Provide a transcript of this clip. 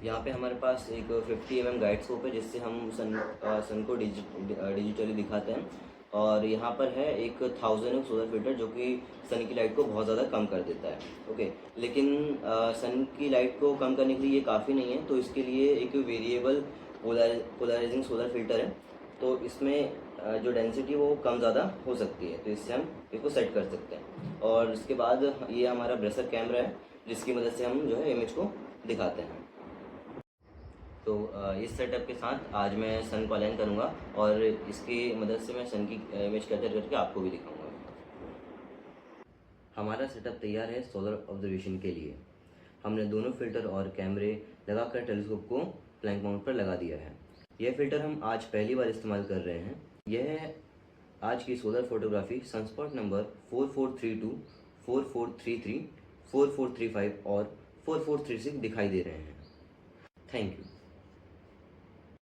यहाँ पे हमारे पास एक 50 mm गाइड स्कोप है जिससे हम सन को डिजिटली दिखाते हैं। और यहाँ पर है एक 1000 सोलर फिल्टर जो कि सन की लाइट को बहुत ज़्यादा कम कर देता है। ओके, लेकिन सन की लाइट को कम करने के लिए ये काफ़ी नहीं है, तो इसके लिए एक वेरिएबल पोलराइजिंग सोलर फिल्टर है। तो इसमें जो डेंसिटी वो कम ज़्यादा हो सकती है, तो इससे हम इसको सेट कर सकते हैं। और इसके बाद ये हमारा ब्रेसर कैमरा है जिसकी मदद से हम जो है इमेज को दिखाते हैं। तो इस सेटअप के साथ आज मैं सन को अलाइन करूँगा और इसकी मदद से मैं सन की इमेज कैप्चर करके आपको भी दिखाऊंगा। हमारा सेटअप तैयार है सोलर ऑब्जर्वेशन के लिए। हमने दोनों फिल्टर और कैमरे लगाकर टेलीस्कोप को प्लैंक माउंट पर लगा दिया है। यह फिल्टर हम आज पहली बार इस्तेमाल कर रहे हैं। यह है आज की सोलर फोटोग्राफी सनस्पॉट नंबर 4432, 4433, 4435 और 4436 दिखाई दे रहे हैं। Thank you.